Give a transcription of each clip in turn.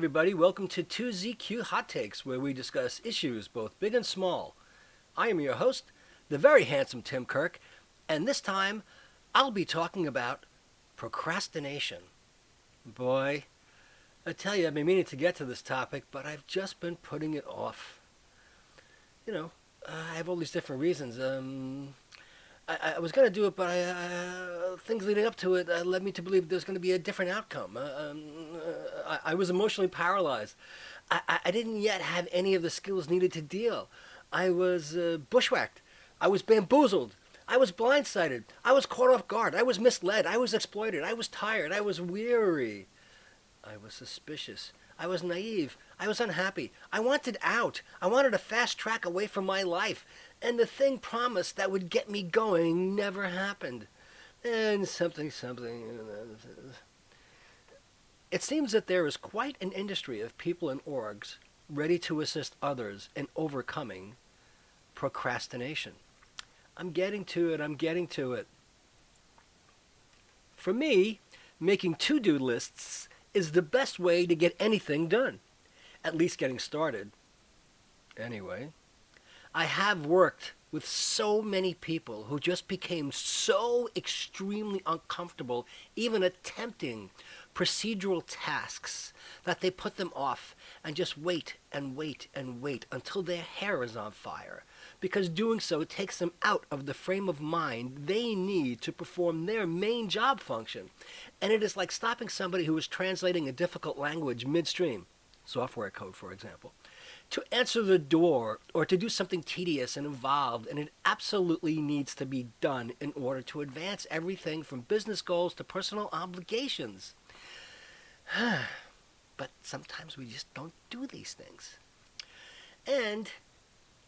everybody. Welcome to 2ZQ Hot Takes, where we discuss issues both big and small. I am your host, the Very Handsome Tim Kirk, and this time I'll be talking about procrastination. Boy, I tell you, I've been meaning to get to this topic, but I've just been putting it off. I have all these different reasons. I was going to do it, but things leading up to it led me to believe there's going to be a different outcome. I was emotionally paralyzed. I didn't yet have any of the skills needed to deal. I was bushwhacked. I was bamboozled. I was blindsided. I was caught off guard. I was misled. I was exploited. I was tired. I was weary. I was suspicious. I was naive. I was unhappy. I wanted out. I wanted a fast track away from my life. And the thing promised that would get me going never happened. And something. It seems that there is quite an industry of people and orgs ready to assist others in overcoming procrastination. I'm getting to it. For me, making to-do lists is the best way to get anything done. At least getting started. Anyway, I have worked with so many people who just became so extremely uncomfortable even attempting procedural tasks that they put them off and just wait until their hair is on fire, because doing so takes them out of the frame of mind they need to perform their main job function. And it is like stopping somebody who is translating a difficult language midstream, software code for example, to answer the door or to do something tedious and involved, and it absolutely needs to be done in order to advance everything from business goals to personal obligations. But sometimes we just don't do these things. And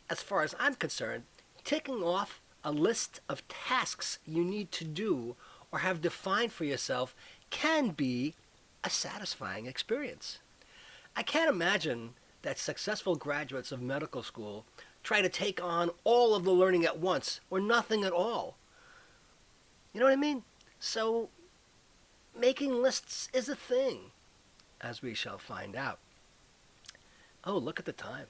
as far as I'm concerned, ticking off a list of tasks you need to do or have defined for yourself can be a satisfying experience. I can't imagine that successful graduates of medical school try to take on all of the learning at once or nothing at all. You know what I mean? So, making lists is a thing, as we shall find out. Oh, look at the time.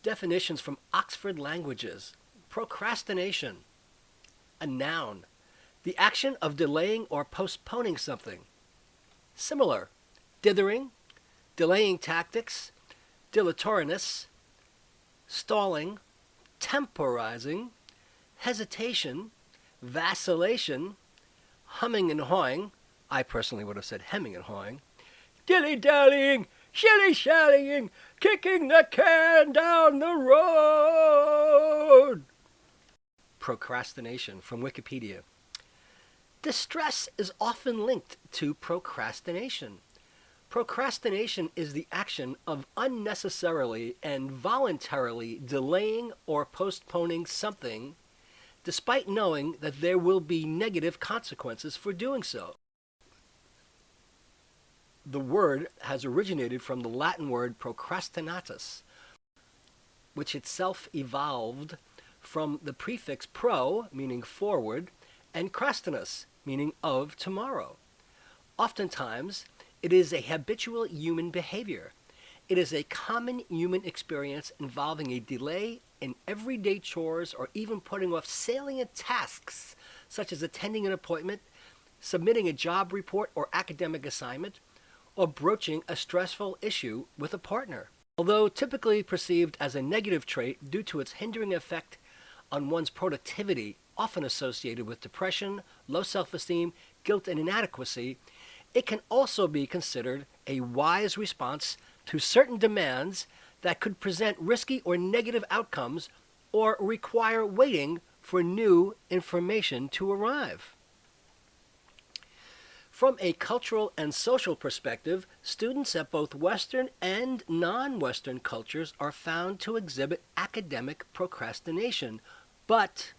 Definitions from Oxford Languages. Procrastination. A noun. The action of delaying or postponing something. Similar. Dithering. Delaying tactics. Dilatoriness. Stalling. Temporizing. Hesitation. Vacillation. Humming and hawing. I personally would have said hemming and hawing. Dilly-dallying. Shilly-shallying, kicking the can down the road. Procrastination from Wikipedia. Distress is often linked to procrastination. Procrastination is the action of unnecessarily and voluntarily delaying or postponing something despite knowing that there will be negative consequences for doing so. The word has originated from the Latin word procrastinatus, which itself evolved from the prefix pro, meaning forward, and crastinus, meaning of tomorrow. Oftentimes, it is a habitual human behavior. It is a common human experience involving a delay in everyday chores or even putting off salient tasks, such as attending an appointment, submitting a job report or academic assignment, or broaching a stressful issue with a partner. Although typically perceived as a negative trait due to its hindering effect on one's productivity, often associated with depression, low self-esteem, guilt, and inadequacy, it can also be considered a wise response to certain demands that could present risky or negative outcomes or require waiting for new information to arrive. From a cultural and social perspective, students at both Western and non-Western cultures are found to exhibit academic procrastination, but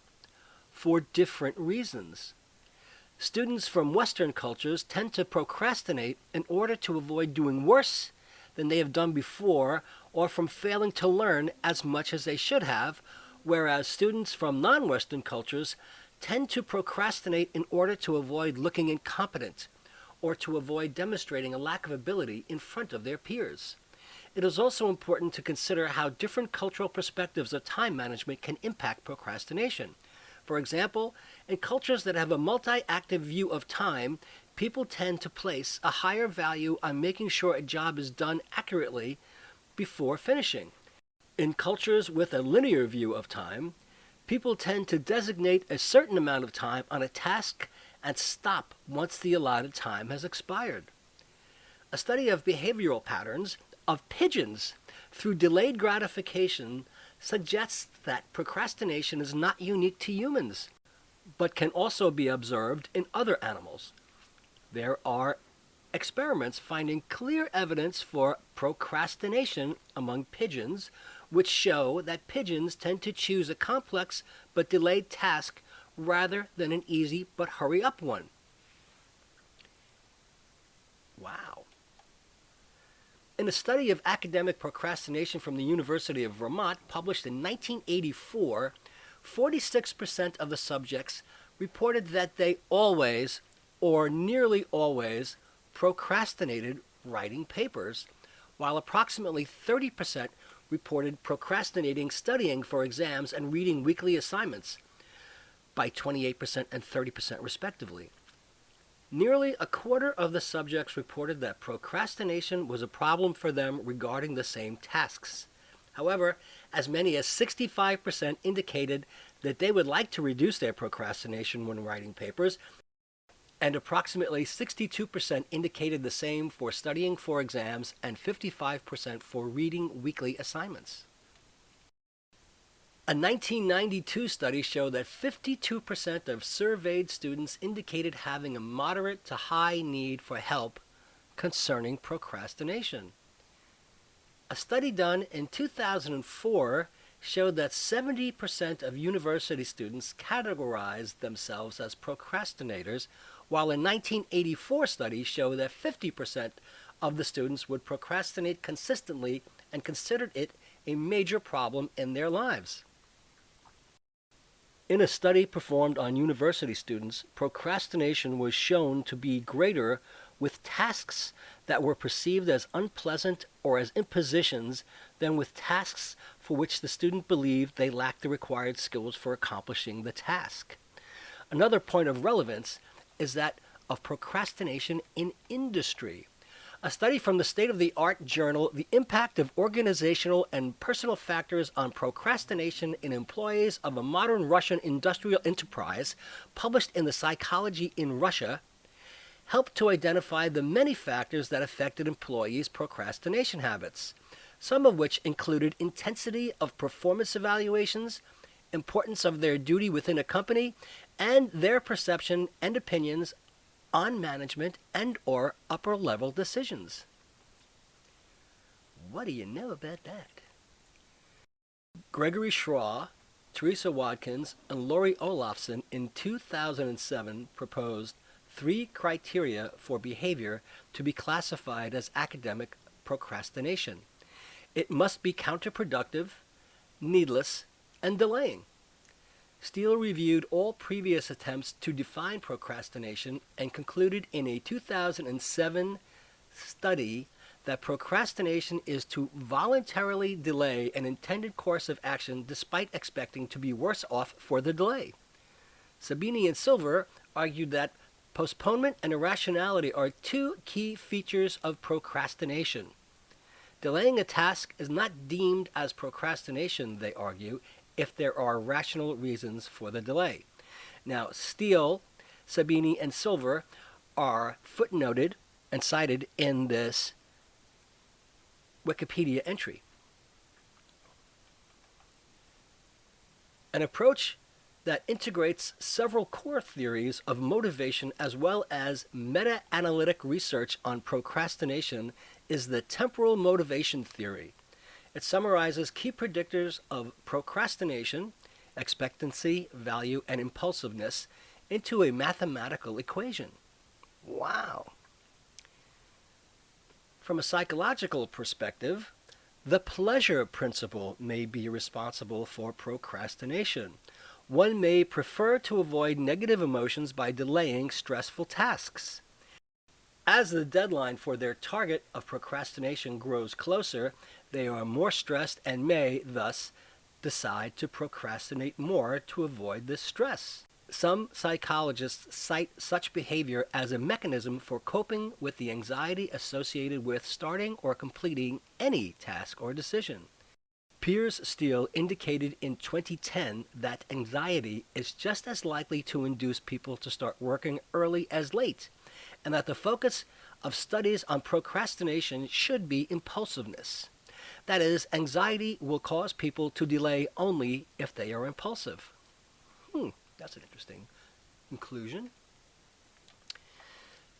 for different reasons. Students from Western cultures tend to procrastinate in order to avoid doing worse than they have done before or from failing to learn as much as they should have, whereas students from non-Western cultures tend to procrastinate in order to avoid looking incompetent or to avoid demonstrating a lack of ability in front of their peers. It is also important to consider how different cultural perspectives of time management can impact procrastination. For example, in cultures that have a multi-active view of time, people tend to place a higher value on making sure a job is done accurately before finishing. In cultures with a linear view of time, people tend to designate a certain amount of time on a task and stop once the allotted time has expired. A study of behavioral patterns of pigeons through delayed gratification suggests that procrastination is not unique to humans, but can also be observed in other animals. There are experiments finding clear evidence for procrastination among pigeons, which show that pigeons tend to choose a complex but delayed task rather than an easy but hurry-up one. Wow. In a study of academic procrastination from the University of Vermont, published in 1984, 46% of the subjects reported that they always, or nearly always, procrastinated writing papers, while approximately 30% reported procrastinating studying for exams and reading weekly assignments, by 28% and 30% respectively. Nearly a quarter of the subjects reported that procrastination was a problem for them regarding the same tasks. However, as many as 65% indicated that they would like to reduce their procrastination when writing papers, and approximately 62% indicated the same for studying for exams and 55% for reading weekly assignments. A 1992 study showed that 52% of surveyed students indicated having a moderate to high need for help concerning procrastination. A study done in 2004 showed that 70% of university students categorized themselves as procrastinators, while a 1984 study showed that 50% of the students would procrastinate consistently and considered it a major problem in their lives. In a study performed on university students, procrastination was shown to be greater with tasks that were perceived as unpleasant or as impositions than with tasks for which the student believed they lacked the required skills for accomplishing the task. Another point of relevance is that of procrastination in industry. A study from the state-of-the-art journal, The Impact of Organizational and Personal Factors on Procrastination in Employees of a Modern Russian Industrial Enterprise, published in the Psychology in Russia, helped to identify the many factors that affected employees' procrastination habits, some of which included intensity of performance evaluations, importance of their duty within a company, and their perception and opinions on management and or upper-level decisions. What do you know about that? Gregory Schraw, Teresa Watkins, and Lori Olafson in 2007 proposed 3 criteria for behavior to be classified as academic procrastination. It must be counterproductive, needless, and delaying. Steele reviewed all previous attempts to define procrastination and concluded in a 2007 study that procrastination is to voluntarily delay an intended course of action despite expecting to be worse off for the delay. Sabini and Silver argued that postponement and irrationality are 2 key features of procrastination. Delaying a task is not deemed as procrastination, they argue, if there are rational reasons for the delay. Now, Steele, Sabini, and Silver are footnoted and cited in this Wikipedia entry. An approach that integrates several core theories of motivation as well as meta-analytic research on procrastination is the temporal motivation theory. It summarizes key predictors of procrastination, expectancy, value, and impulsiveness into a mathematical equation. Wow! From a psychological perspective, the pleasure principle may be responsible for procrastination. One may prefer to avoid negative emotions by delaying stressful tasks. As the deadline for their target of procrastination grows closer, they are more stressed and may, thus, decide to procrastinate more to avoid this stress. Some psychologists cite such behavior as a mechanism for coping with the anxiety associated with starting or completing any task or decision. Piers Steele indicated in 2010 that anxiety is just as likely to induce people to start working early as late, and that the focus of studies on procrastination should be impulsiveness. That is, anxiety will cause people to delay only if they are impulsive. That's an interesting conclusion.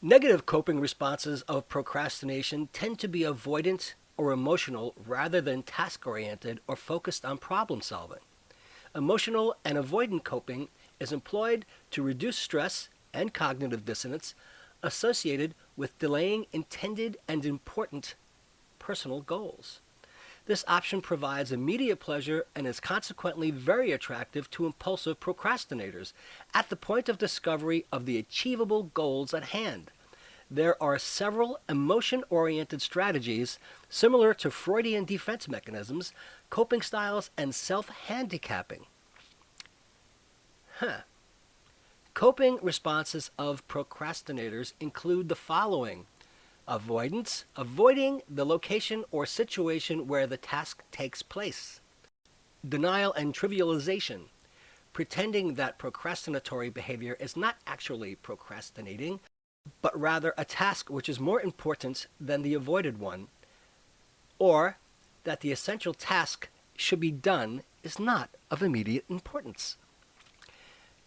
Negative coping responses of procrastination tend to be avoidant or emotional rather than task-oriented or focused on problem solving. Emotional and avoidant coping is employed to reduce stress and cognitive dissonance associated with delaying intended and important personal goals. This option provides immediate pleasure and is consequently very attractive to impulsive procrastinators at the point of discovery of the achievable goals at hand. There are several emotion-oriented strategies similar to Freudian defense mechanisms, coping styles, and self-handicapping. Coping responses of procrastinators include the following. Avoidance, avoiding the location or situation where the task takes place. Denial and trivialization, pretending that procrastinatory behavior is not actually procrastinating, but rather a task which is more important than the avoided one, or that the essential task should be done is not of immediate importance.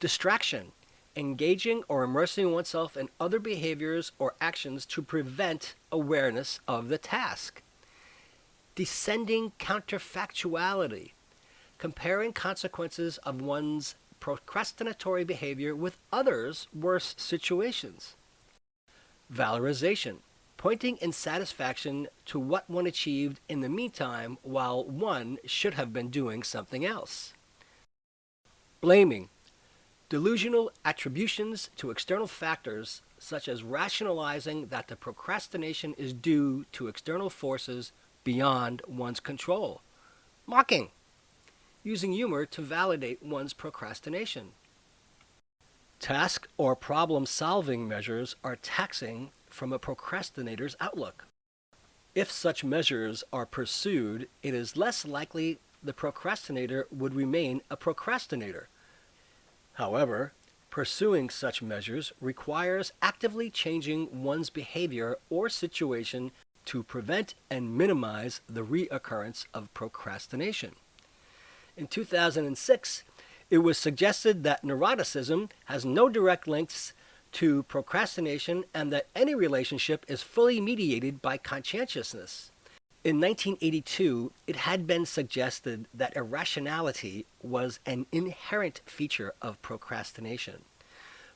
Distraction, engaging or immersing oneself in other behaviors or actions to prevent awareness of the task. Descending counterfactuality, comparing consequences of one's procrastinatory behavior with others' worse situations. Valorization, pointing in satisfaction to what one achieved in the meantime while one should have been doing something else. Blaming, delusional attributions to external factors such as rationalizing that the procrastination is due to external forces beyond one's control. Mocking, using humor to validate one's procrastination. Task or problem-solving measures are taxing from a procrastinator's outlook. If such measures are pursued, it is less likely the procrastinator would remain a procrastinator. However, pursuing such measures requires actively changing one's behavior or situation to prevent and minimize the reoccurrence of procrastination. In 2006, it was suggested that neuroticism has no direct links to procrastination and that any relationship is fully mediated by conscientiousness. In 1982, it had been suggested that irrationality was an inherent feature of procrastination.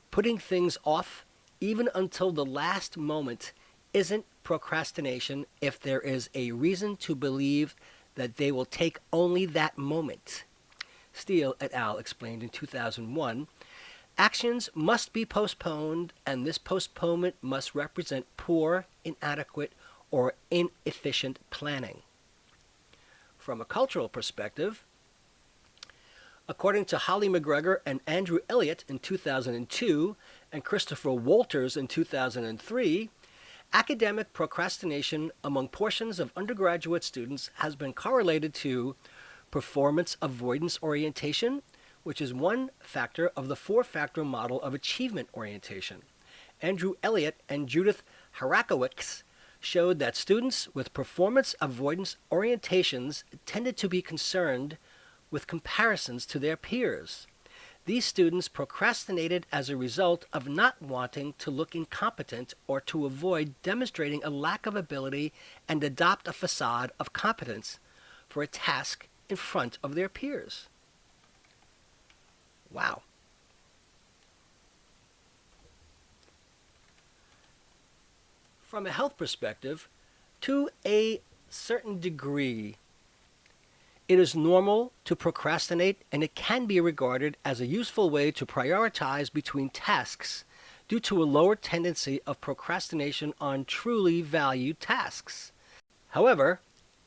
Putting things off, even until the last moment, isn't procrastination if there is a reason to believe that they will take only that moment. Steele et al. Explained in 2001, actions must be postponed, and this postponement must represent poor, inadequate, or inefficient planning. From a cultural perspective, according to Holly McGregor and Andrew Elliott in 2002 and Christopher Walters in 2003, academic procrastination among portions of undergraduate students has been correlated to performance avoidance orientation, which is one factor of the four-factor model of achievement orientation. Andrew Elliott and Judith Harakowicz showed that students with performance avoidance orientations tended to be concerned with comparisons to their peers. These students procrastinated as a result of not wanting to look incompetent or to avoid demonstrating a lack of ability and adopt a facade of competence for a task in front of their peers. Wow. From a health perspective, to a certain degree, it is normal to procrastinate, and it can be regarded as a useful way to prioritize between tasks due to a lower tendency of procrastination on truly valued tasks. However,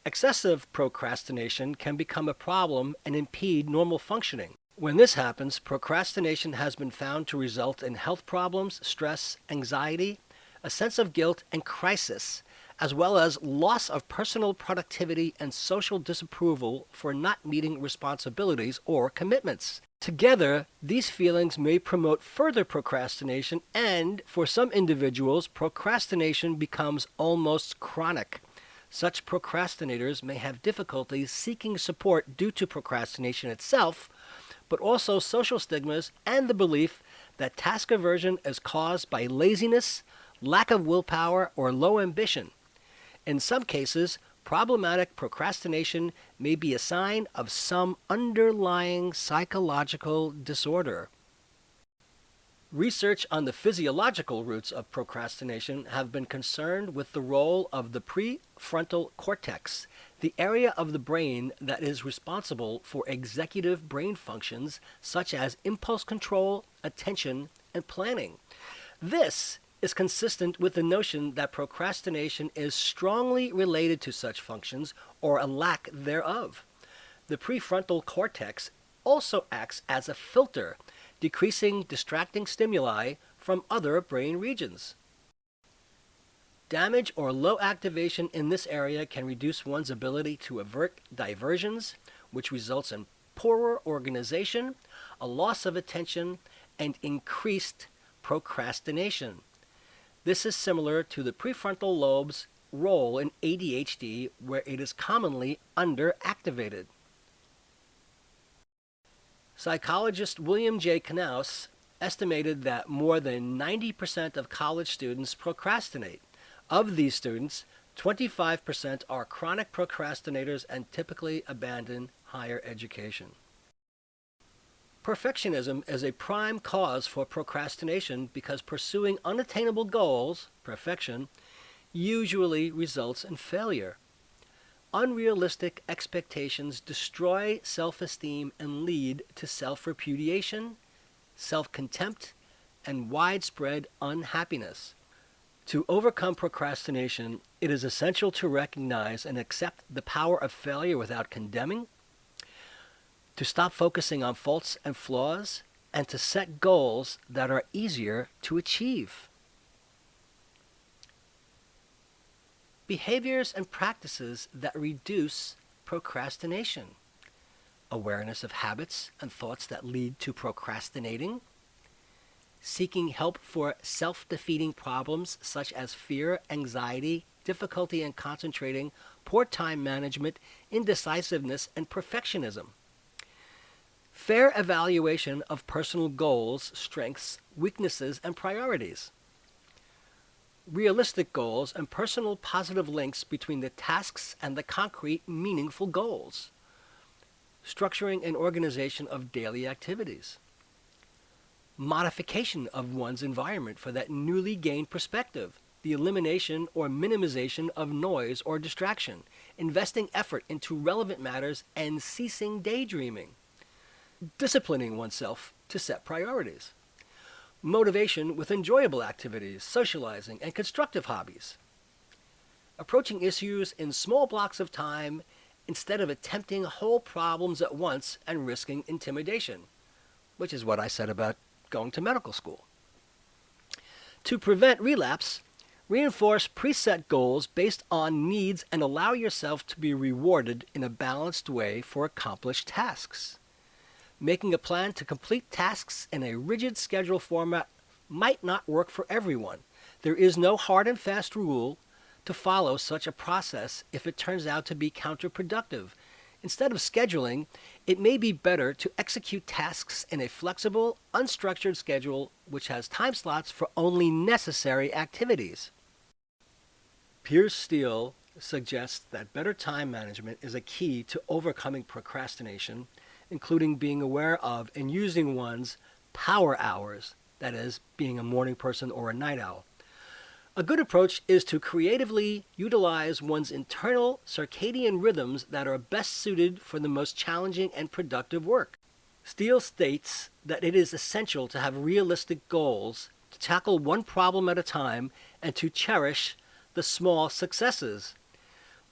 excessive procrastination can become a problem and impede normal functioning. When this happens, procrastination has been found to result in health problems, stress, anxiety, a sense of guilt, and crisis, as well as loss of personal productivity and social disapproval for not meeting responsibilities or commitments. Together, these feelings may promote further procrastination, and for some individuals, procrastination becomes almost chronic. Such procrastinators may have difficulty seeking support due to procrastination itself, but also social stigmas and the belief that task aversion is caused by laziness, lack of willpower, or low ambition. In some cases, problematic procrastination may be a sign of some underlying psychological disorder. Research on the physiological roots of procrastination have been concerned with the role of the prefrontal cortex, the area of the brain that is responsible for executive brain functions such as impulse control, attention, and planning. This is consistent with the notion that procrastination is strongly related to such functions or a lack thereof. The prefrontal cortex also acts as a filter, decreasing distracting stimuli from other brain regions. Damage or low activation in this area can reduce one's ability to avert diversions, which results in poorer organization, a loss of attention, and increased procrastination. This is similar to the prefrontal lobe's role in ADHD, where it is commonly underactivated. Psychologist William J. Knaus estimated that more than 90% of college students procrastinate. Of these students, 25% are chronic procrastinators and typically abandon higher education. Perfectionism is a prime cause for procrastination because pursuing unattainable goals, perfection, usually results in failure. Unrealistic expectations destroy self-esteem and lead to self-repudiation, self-contempt, and widespread unhappiness. To overcome procrastination, it is essential to recognize and accept the power of failure without condemning, to stop focusing on faults and flaws, and to set goals that are easier to achieve. Behaviors and practices that reduce procrastination. Awareness of habits and thoughts that lead to procrastinating. Seeking help for self-defeating problems such as fear, anxiety, difficulty in concentrating, poor time management, indecisiveness, and perfectionism. Fair evaluation of personal goals, strengths, weaknesses, and priorities. Realistic goals and personal positive links between the tasks and the concrete, meaningful goals. Structuring and organization of daily activities. Modification of one's environment for that newly gained perspective. The elimination or minimization of noise or distraction. Investing effort into relevant matters and ceasing daydreaming. Disciplining oneself to set priorities. Motivation with enjoyable activities, socializing, and constructive hobbies. Approaching issues in small blocks of time instead of attempting whole problems at once and risking intimidation, which is what I said about going to medical school. To prevent relapse, reinforce preset goals based on needs and allow yourself to be rewarded in a balanced way for accomplished tasks. Making a plan to complete tasks in a rigid schedule format might not work for everyone. There is no hard and fast rule to follow such a process if it turns out to be counterproductive. Instead of scheduling, it may be better to execute tasks in a flexible, unstructured schedule which has time slots for only necessary activities. Piers Steele suggests that better time management is a key to overcoming procrastination, including being aware of and using one's power hours, that is, being a morning person or a night owl. A good approach is to creatively utilize one's internal circadian rhythms that are best suited for the most challenging and productive work. Steele states that it is essential to have realistic goals to tackle one problem at a time and to cherish the small successes.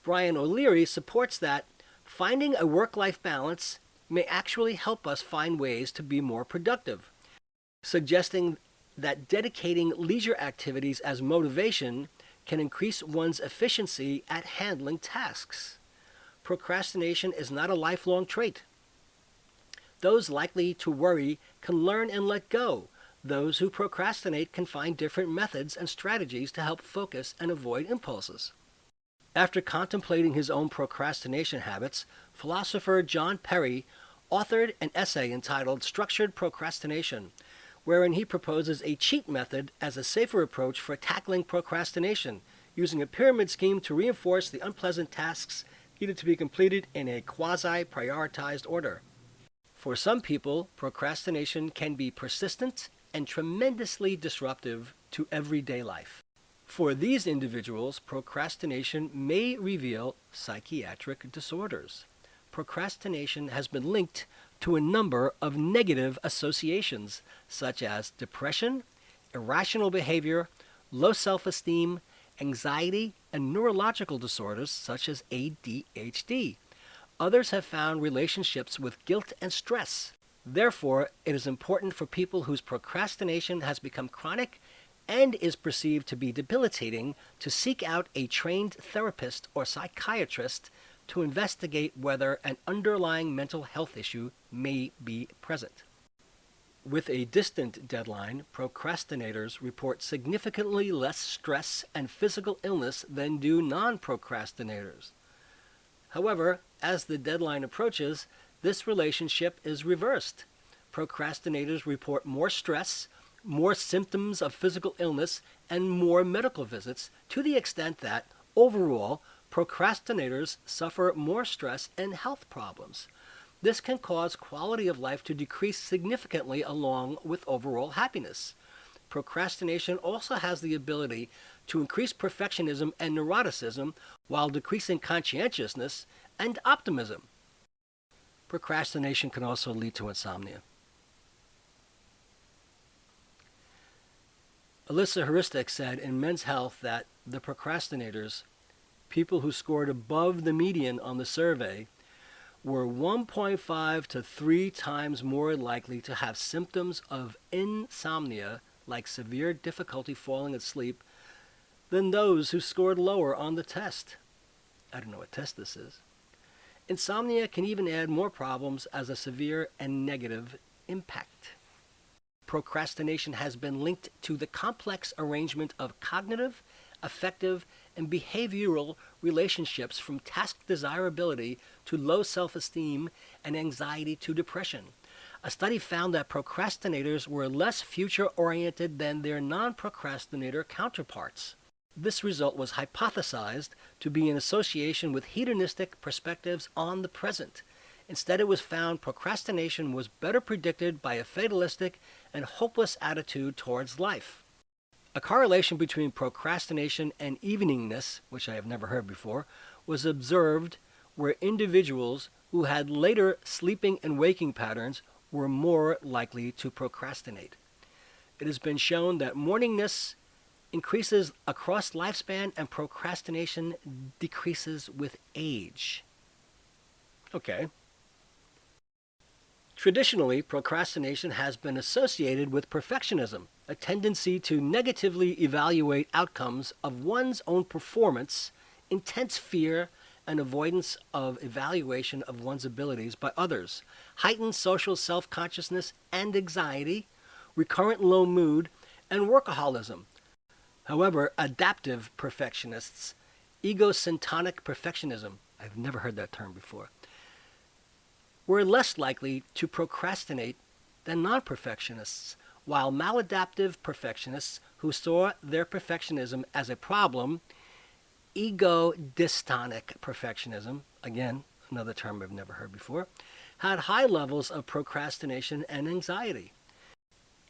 Brian O'Leary supports that finding a work-life balance may actually help us find ways to be more productive, suggesting that dedicating leisure activities as motivation can increase one's efficiency at handling tasks. Procrastination is not a lifelong trait. Those likely to worry can learn and let go. Those who procrastinate can find different methods and strategies to help focus and avoid impulses. After contemplating his own procrastination habits, philosopher John Perry authored an essay entitled Structured Procrastination, wherein he proposes a cheat method as a safer approach for tackling procrastination, using a pyramid scheme to reinforce the unpleasant tasks needed to be completed in a quasi-prioritized order. For some people, procrastination can be persistent and tremendously disruptive to everyday life. For these individuals, procrastination may reveal psychiatric disorders. Procrastination has been linked to a number of negative associations, such as depression, irrational behavior, low self-esteem, anxiety, and neurological disorders such as ADHD. Others have found relationships with guilt and stress. Therefore, it is important for people whose procrastination has become chronic and is perceived to be debilitating to seek out a trained therapist or psychiatrist to investigate whether an underlying mental health issue may be present. With a distant deadline, procrastinators report significantly less stress and physical illness than do non-procrastinators. However, as the deadline approaches, this relationship is reversed. Procrastinators report more stress, more symptoms of physical illness, and more medical visits, to the extent that, overall, procrastinators suffer more stress and health problems. This can cause quality of life to decrease significantly along with overall happiness. Procrastination also has the ability to increase perfectionism and neuroticism while decreasing conscientiousness and optimism. Procrastination can also lead to insomnia. Alyssa Heuristic said in Men's Health that the procrastinators, people who scored above the median on the survey, were 1.5 to 3 times more likely to have symptoms of insomnia, like severe difficulty falling asleep, than those who scored lower on the test. I don't know what test this is. Insomnia can even add more problems as a severe and negative impact. Procrastination has been linked to the complex arrangement of cognitive, affective, and behavioral relationships, from task desirability to low self-esteem and anxiety to depression. A study found that procrastinators were less future-oriented than their non-procrastinator counterparts. This result was hypothesized to be in association with hedonistic perspectives on the present. Instead, it was found procrastination was better predicted by a fatalistic and hopeless attitude towards life. A correlation between procrastination and eveningness, which I have never heard before, was observed where individuals who had later sleeping and waking patterns were more likely to procrastinate. It has been shown that morningness increases across lifespan and procrastination decreases with age. Okay. Traditionally, procrastination has been associated with perfectionism, a tendency to negatively evaluate outcomes of one's own performance, intense fear, and avoidance of evaluation of one's abilities by others, heightened social self-consciousness and anxiety, recurrent low mood, and workaholism. However, adaptive perfectionists, Ego-Dystonic Perfectionism, I've never heard that term before, were less likely to procrastinate than non-perfectionists, while maladaptive perfectionists who saw their perfectionism as a problem, Ego-Dystonic Perfectionism, again, another term I've never heard before, had high levels of procrastination and anxiety.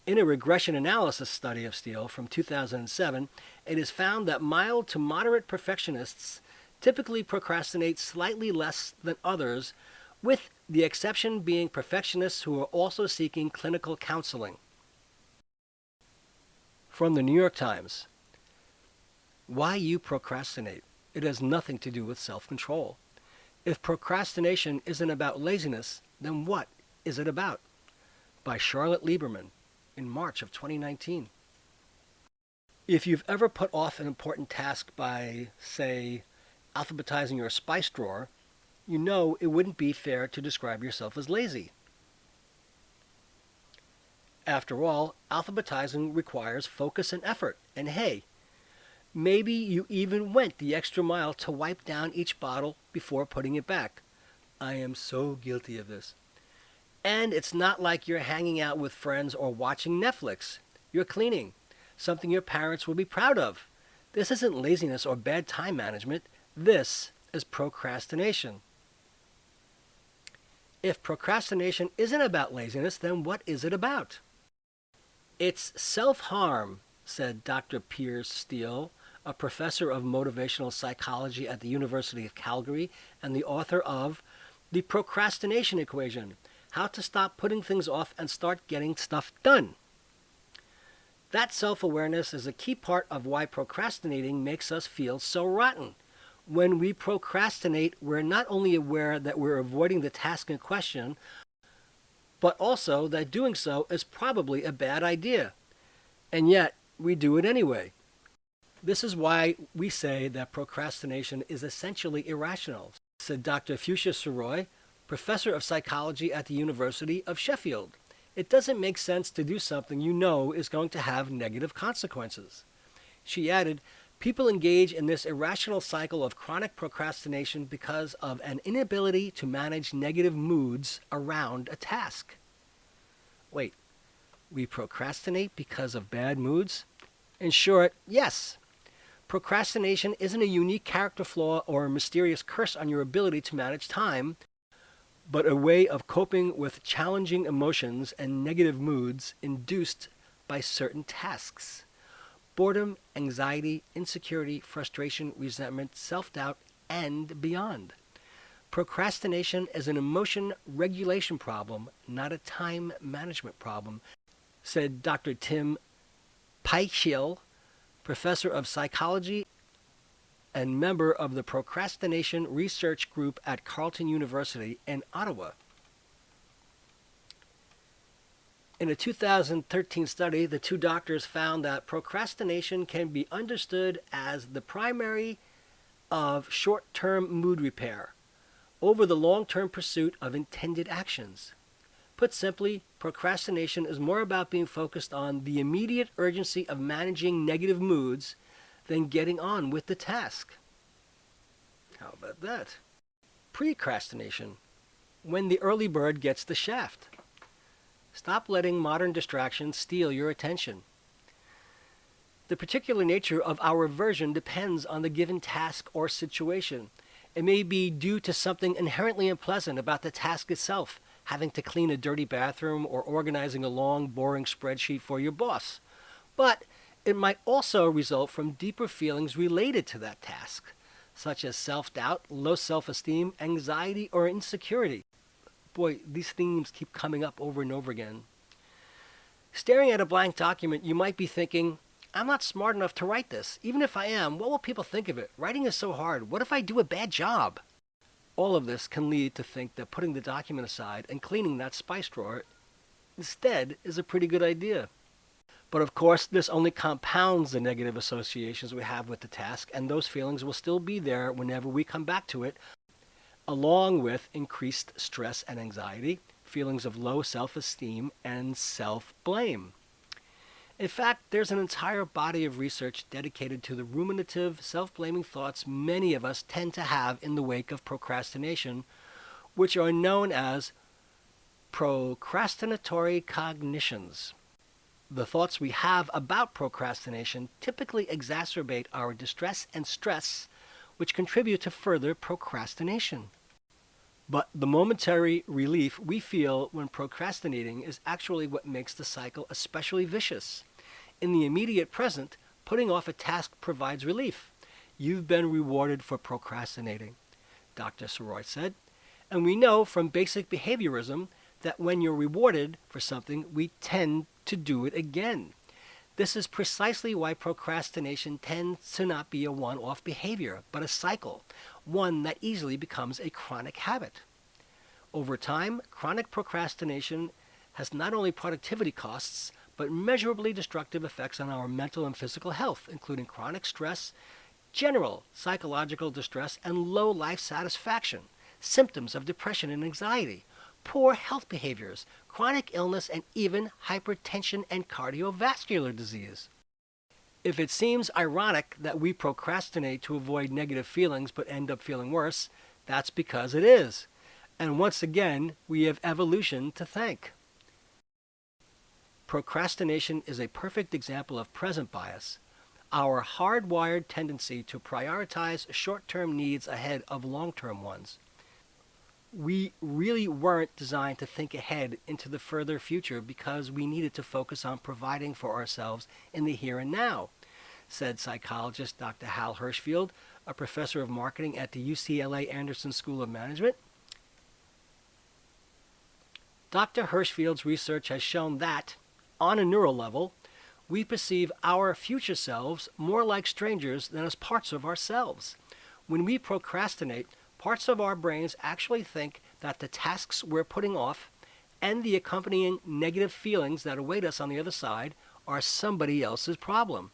In a regression analysis study of Steele from 2007, it is found that mild to moderate perfectionists typically procrastinate slightly less than others, with the exception being perfectionists who are also seeking clinical counseling. From the New York Times. Why you procrastinate. It has nothing to do with self-control. If procrastination isn't about laziness, then what is it about? By Charlotte Lieberman in March of 2019. If you've ever put off an important task by, say, alphabetizing your spice drawer, you know it wouldn't be fair to describe yourself as lazy. After all, alphabetizing requires focus and effort, and hey, maybe you even went the extra mile to wipe down each bottle before putting it back. I am so guilty of this. And it's not like you're hanging out with friends or watching Netflix. You're cleaning, something your parents will be proud of. This isn't laziness or bad time management. This is procrastination. If procrastination isn't about laziness, then what is it about? It's self-harm, said Dr. Piers Steele, a professor of motivational psychology at the University of Calgary and the author of The Procrastination Equation, How to Stop Putting Things Off and Start Getting Stuff Done. That self-awareness is a key part of why procrastinating makes us feel so rotten. When we procrastinate, we're not only aware that we're avoiding the task in question, but also that doing so is probably a bad idea. And yet, we do it anyway. This is why we say that procrastination is essentially irrational, said Dr. Fuchsia Soroy, professor of psychology at the University of Sheffield. It doesn't make sense to do something you know is going to have negative consequences. She added, people engage in this irrational cycle of chronic procrastination because of an inability to manage negative moods around a task. Wait, we procrastinate because of bad moods? In short, yes. Procrastination isn't a unique character flaw or a mysterious curse on your ability to manage time, but a way of coping with challenging emotions and negative moods induced by certain tasks. Boredom, anxiety, insecurity, frustration, resentment, self-doubt, and beyond. Procrastination is an emotion regulation problem, not a time management problem, said Dr. Tim Kirk, professor of psychology and member of the Procrastination Research Group at Carleton University in Ottawa. In a 2013 study, the two doctors found that procrastination can be understood as the primary of short-term mood repair over the long-term pursuit of intended actions. Put simply, procrastination is more about being focused on the immediate urgency of managing negative moods than getting on with the task. How about that? Procrastination, when the early bird gets the shaft. Stop letting modern distractions steal your attention. The particular nature of our aversion depends on the given task or situation. It may be due to something inherently unpleasant about the task itself, having to clean a dirty bathroom or organizing a long, boring spreadsheet for your boss. But it might also result from deeper feelings related to that task, such as self-doubt, low self-esteem, anxiety, or insecurity. Boy, these themes keep coming up over and over again. Staring at a blank document, you might be thinking, I'm not smart enough to write this. Even if I am, what will people think of it? Writing is so hard. What if I do a bad job? All of this can lead to think that putting the document aside and cleaning that spice drawer instead is a pretty good idea. But of course, this only compounds the negative associations we have with the task, and those feelings will still be there whenever we come back to it, along with increased stress and anxiety, feelings of low self-esteem, and self-blame. In fact, there's an entire body of research dedicated to the ruminative, self-blaming thoughts many of us tend to have in the wake of procrastination, which are known as Procrastinatory Cognitions. The thoughts we have about procrastination typically exacerbate our distress and stress, which contribute to further procrastination. But the momentary relief we feel when procrastinating is actually what makes the cycle especially vicious. In the immediate present, putting off a task provides relief. You've been rewarded for procrastinating, Dr. Soroy said. And we know from basic behaviorism that when you're rewarded for something, we tend to do it again. This is precisely why procrastination tends to not be a one-off behavior, but a cycle, one that easily becomes a chronic habit. Over time, chronic procrastination has not only productivity costs, but measurably destructive effects on our mental and physical health, including chronic stress, general psychological distress, and low life satisfaction, symptoms of depression and anxiety, poor health behaviors, chronic illness, and even hypertension and cardiovascular disease. If it seems ironic that we procrastinate to avoid negative feelings but end up feeling worse, that's because it is. And once again, we have evolution to thank. Procrastination is a perfect example of present bias, our hardwired tendency to prioritize short-term needs ahead of long-term ones. We really weren't designed to think ahead into the further future because we needed to focus on providing for ourselves in the here and now, said psychologist Dr. Hal Hershfield, a professor of marketing at the UCLA Anderson School of Management. Dr. Hershfield's research has shown that, on a neural level, we perceive our future selves more like strangers than as parts of ourselves. When we procrastinate, parts of our brains actually think that the tasks we're putting off and the accompanying negative feelings that await us on the other side are somebody else's problem.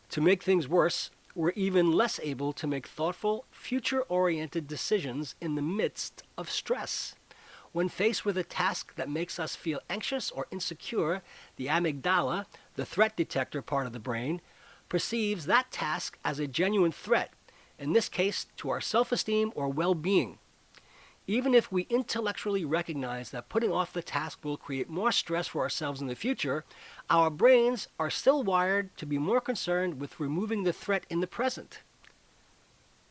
To make things worse, we're even less able to make thoughtful, future-oriented decisions in the midst of stress. When faced with a task that makes us feel anxious or insecure, the amygdala, the threat detector part of the brain, perceives that task as a genuine threat, in this case to our self-esteem or well-being. Even if we intellectually recognize that putting off the task will create more stress for ourselves in the future, our brains are still wired to be more concerned with removing the threat in the present.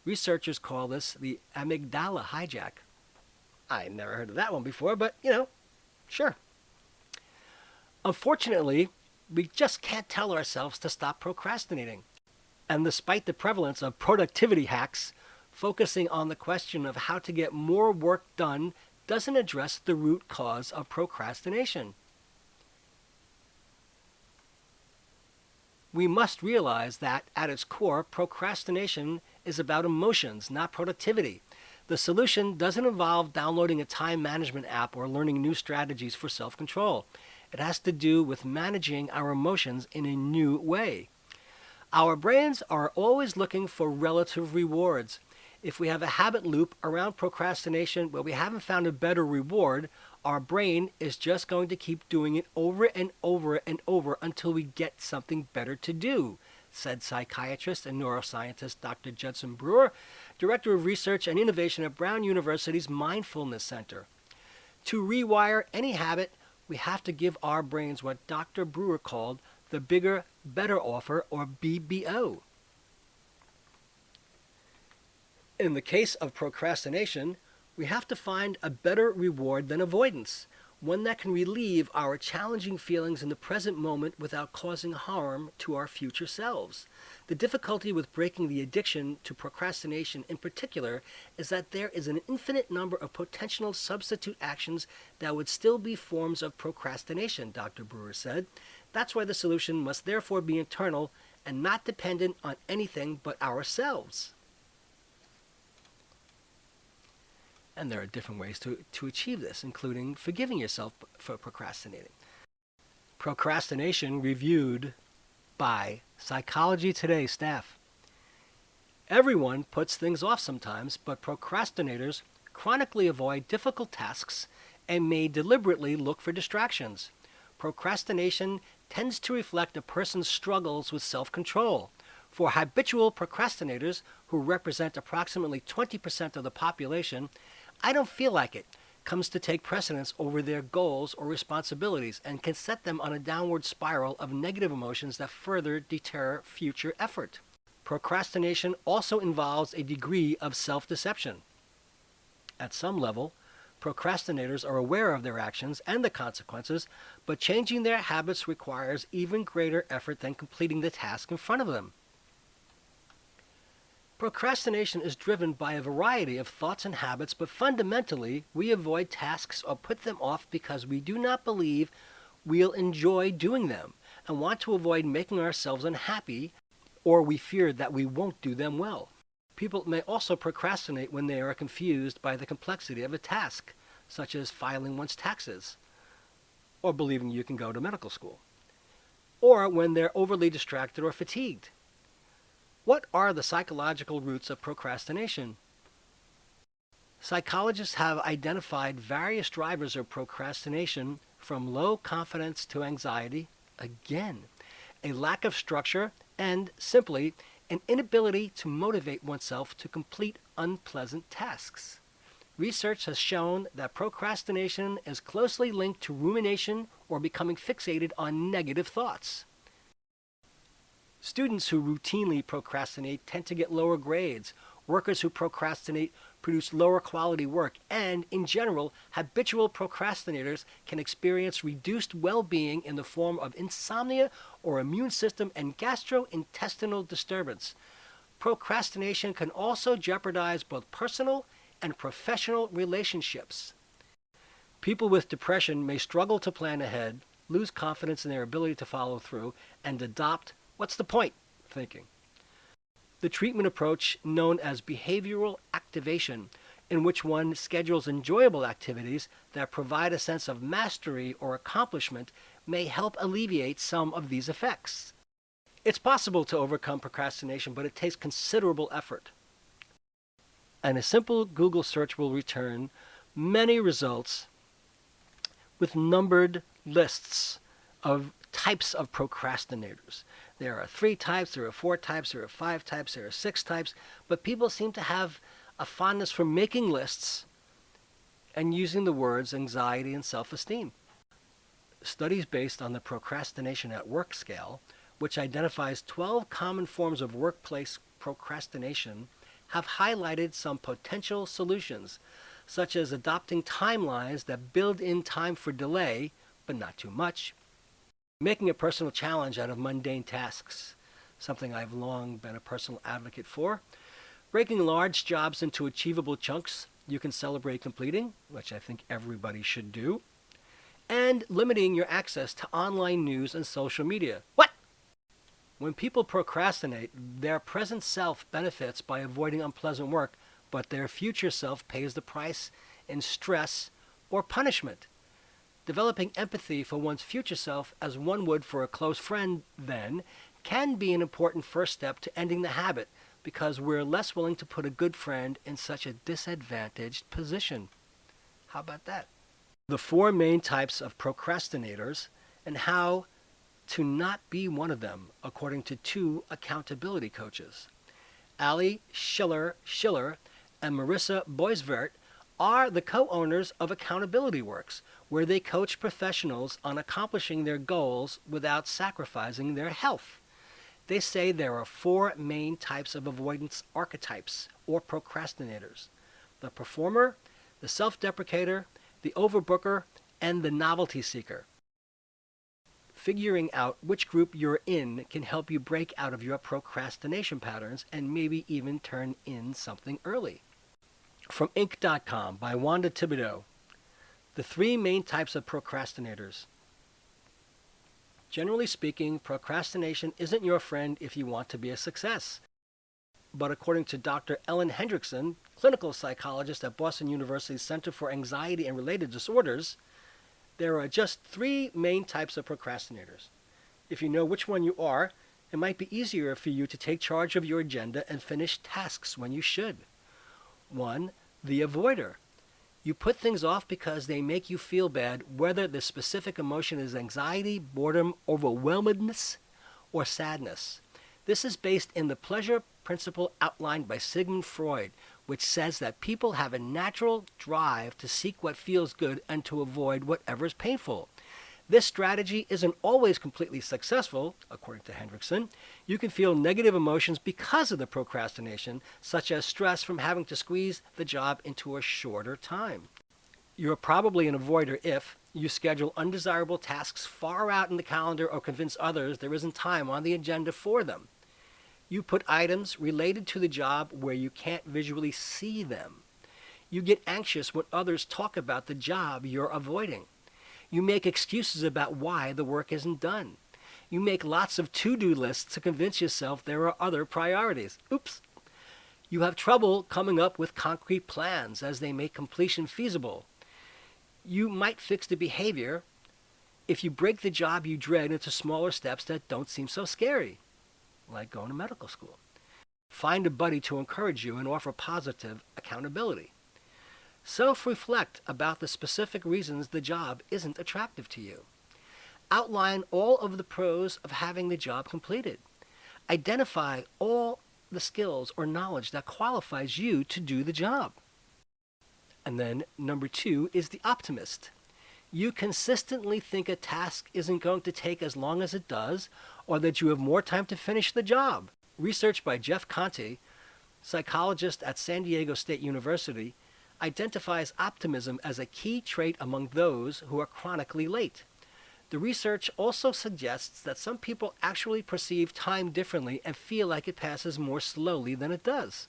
Researchers call this the amygdala hijack. I never heard of that one before, but, sure. Unfortunately, we just can't tell ourselves to stop procrastinating. And despite the prevalence of productivity hacks, focusing on the question of how to get more work done doesn't address the root cause of procrastination. We must realize that, at its core, procrastination is about emotions, not productivity. The solution doesn't involve downloading a time management app or learning new strategies for self-control. It has to do with managing our emotions in a new way. Our brains are always looking for relative rewards. If we have a habit loop around procrastination where we haven't found a better reward, our brain is just going to keep doing it over and over and over until we get something better to do, said psychiatrist and neuroscientist Dr. Judson Brewer, Director of Research and Innovation at Brown University's Mindfulness Center. To rewire any habit, we have to give our brains what Dr. Brewer called the bigger, better offer, or BBO. In the case of procrastination, we have to find a better reward than avoidance, one that can relieve our challenging feelings in the present moment without causing harm to our future selves. The difficulty with breaking the addiction to procrastination in particular is that there is an infinite number of potential substitute actions that would still be forms of procrastination, Dr. Brewer said. That's why the solution must therefore be internal and not dependent on anything but ourselves. And there are different ways to achieve this, including forgiving yourself for procrastinating. Procrastination reviewed by Psychology Today staff. Everyone puts things off sometimes, but procrastinators chronically avoid difficult tasks and may deliberately look for distractions. Procrastination tends to reflect a person's struggles with self-control. For habitual procrastinators, who represent approximately 20% of the population, I don't feel like it comes to take precedence over their goals or responsibilities and can set them on a downward spiral of negative emotions that further deter future effort. Procrastination also involves a degree of self-deception. At some level, procrastinators are aware of their actions and the consequences, but changing their habits requires even greater effort than completing the task in front of them. Procrastination is driven by a variety of thoughts and habits, but fundamentally, we avoid tasks or put them off because we do not believe we'll enjoy doing them. and want to avoid making ourselves unhappy, or we fear that we won't do them well. People may also procrastinate when they are confused by the complexity of a task, such as filing one's taxes, or believing you can go to medical school, or when they're overly distracted or fatigued. What are the psychological roots of procrastination? Psychologists have identified various drivers of procrastination, from low confidence to anxiety, again, a lack of structure, and simply an inability to motivate oneself to complete unpleasant tasks. Research has shown that procrastination is closely linked to rumination or becoming fixated on negative thoughts. Students who routinely procrastinate tend to get lower grades. Workers who procrastinate produce lower quality work, and in general, habitual procrastinators can experience reduced well-being in the form of insomnia or immune system and gastrointestinal disturbance. Procrastination can also jeopardize both personal and professional relationships. People with depression may struggle to plan ahead, lose confidence in their ability to follow through, and adopt "what's the point?" thinking. The treatment approach known as behavioral activation, in which one schedules enjoyable activities that provide a sense of mastery or accomplishment, may help alleviate some of these effects. It's possible to overcome procrastination, but it takes considerable effort. And a simple Google search will return many results with numbered lists of types of procrastinators. There are 3 types, there are 4 types, there are 5 types, there are 6 types, but people seem to have a fondness for making lists and using the words anxiety and self-esteem. Studies based on the Procrastination at Work scale, which identifies 12 common forms of workplace procrastination, have highlighted some potential solutions, such as adopting timelines that build in time for delay, but not too much, making a personal challenge out of mundane tasks, something I've long been a personal advocate for, breaking large jobs into achievable chunks you can celebrate completing, which I think everybody should do, and limiting your access to online news and social media. What? When people procrastinate, their present self benefits by avoiding unpleasant work, but their future self pays the price in stress or punishment. Developing empathy for one's future self, as one would for a close friend, then, can be an important first step to ending the habit, because we're less willing to put a good friend in such a disadvantaged position. How about that? The 4 main types of procrastinators, and how to not be one of them, according to 2 accountability coaches. Ali Schiller and Marissa Boisvert are the co-owners of Accountability Works, where they coach professionals on accomplishing their goals without sacrificing their health. They say there are 4 main types of avoidance archetypes, or procrastinators: the performer, the self-deprecator, the overbooker, and the novelty seeker. Figuring out which group you're in can help you break out of your procrastination patterns and maybe even turn in something early. From Inc.com by Wanda Thibodeau. The 3 main types of procrastinators. Generally speaking, procrastination isn't your friend if you want to be a success. But according to Dr. Ellen Hendrickson, clinical psychologist at Boston University's Center for Anxiety and Related Disorders, there are just 3 main types of procrastinators. If you know which one you are, it might be easier for you to take charge of your agenda and finish tasks when you should. 1. The avoider. You put things off because they make you feel bad, whether the specific emotion is anxiety, boredom, overwhelmedness, or sadness. This is based in the pleasure principle outlined by Sigmund Freud, which says that people have a natural drive to seek what feels good and to avoid whatever is painful. This strategy isn't always completely successful, according to Hendrickson. You can feel negative emotions because of the procrastination, such as stress from having to squeeze the job into a shorter time. You're probably an avoider if you schedule undesirable tasks far out in the calendar or convince others there isn't time on the agenda for them. You put items related to the job where you can't visually see them. You get anxious when others talk about the job you're avoiding. You make excuses about why the work isn't done. You make lots of to-do lists to convince yourself there are other priorities. Oops. You have trouble coming up with concrete plans as they make completion feasible. You might fix the behavior if you break the job you dread into smaller steps that don't seem so scary, like going to medical school. Find a buddy to encourage you and offer positive accountability. Self-reflect about the specific reasons the job isn't attractive to you. Outline all of the pros of having the job completed. Identify all the skills or knowledge that qualifies you to do the job. And then number 2 is the optimist. You consistently think a task isn't going to take as long as it does, or that you have more time to finish the job. Research by Jeff Conte, psychologist at San Diego State University, identifies optimism as a key trait among those who are chronically late. The research also suggests that some people actually perceive time differently and feel like it passes more slowly than it does.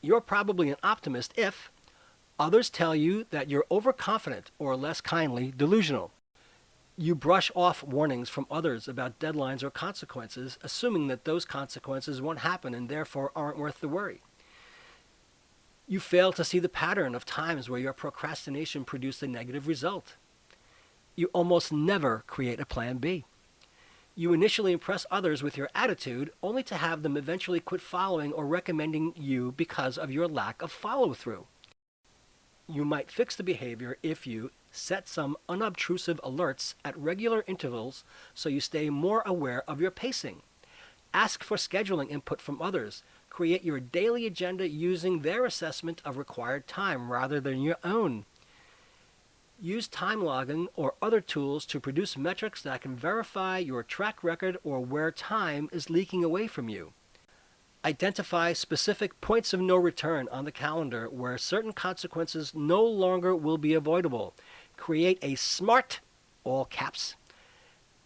You're probably an optimist if others tell you that you're overconfident or, less kindly, delusional. You brush off warnings from others about deadlines or consequences, assuming that those consequences won't happen and therefore aren't worth the worry. You fail to see the pattern of times where your procrastination produced a negative result. You almost never create a plan B. You initially impress others with your attitude, only to have them eventually quit following or recommending you because of your lack of follow-through. You might fix the behavior if you set some unobtrusive alerts at regular intervals so you stay more aware of your pacing. Ask for scheduling input from others. Create your daily agenda using their assessment of required time rather than your own. Use time logging or other tools to produce metrics that can verify your track record or where time is leaking away from you. Identify specific points of no return on the calendar where certain consequences no longer will be avoidable. Create a SMART, all caps,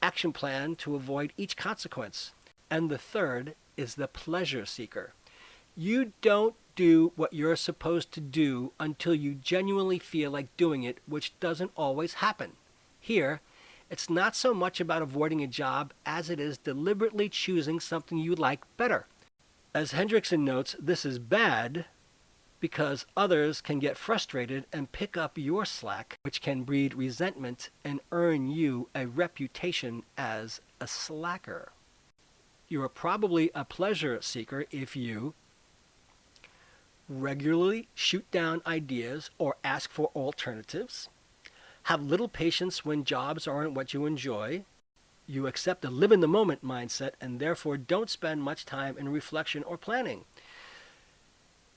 action plan to avoid each consequence. And the third is the pleasure seeker. You don't do what you're supposed to do until you genuinely feel like doing it, which doesn't always happen. Here, it's not so much about avoiding a job as it is deliberately choosing something you like better. As Hendrickson notes, this is bad because others can get frustrated and pick up your slack, which can breed resentment and earn you a reputation as a slacker. You are probably a pleasure seeker if you regularly shoot down ideas or ask for alternatives, have little patience when jobs aren't what you enjoy, you accept a live-in-the-moment mindset and therefore don't spend much time in reflection or planning.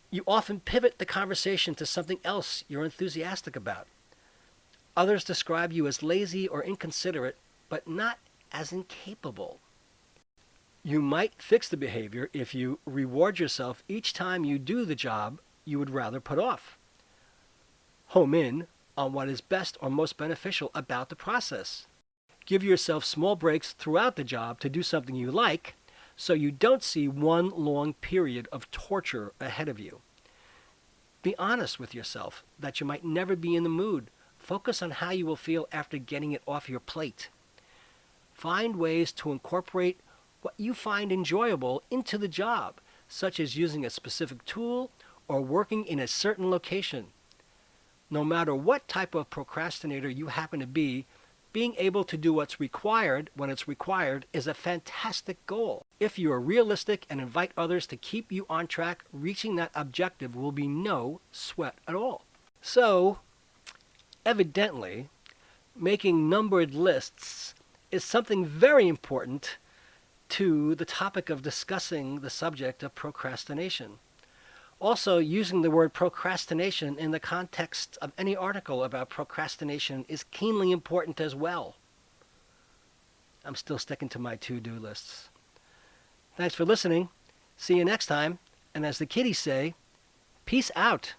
You often pivot the conversation to something else you're enthusiastic about. Others describe you as lazy or inconsiderate, but not as incapable. You might fix the behavior if you reward yourself each time you do the job you would rather put off. Home in on what is best or most beneficial about the process. Give yourself small breaks throughout the job to do something you like so you don't see one long period of torture ahead of you. Be honest with yourself that you might never be in the mood. Focus on how you will feel after getting it off your plate. Find ways to incorporate what you find enjoyable into the job, such as using a specific tool or working in a certain location. No matter what type of procrastinator you happen to be, being able to do what's required when it's required is a fantastic goal. If you are realistic and invite others to keep you on track, reaching that objective will be no sweat at all. So, evidently, making numbered lists is something very important to the topic of discussing the subject of procrastination. Also, using the word procrastination in the context of any article about procrastination is keenly important as well. I'm still sticking to my to-do lists. Thanks for listening. See you next time. And as the kiddies say, peace out.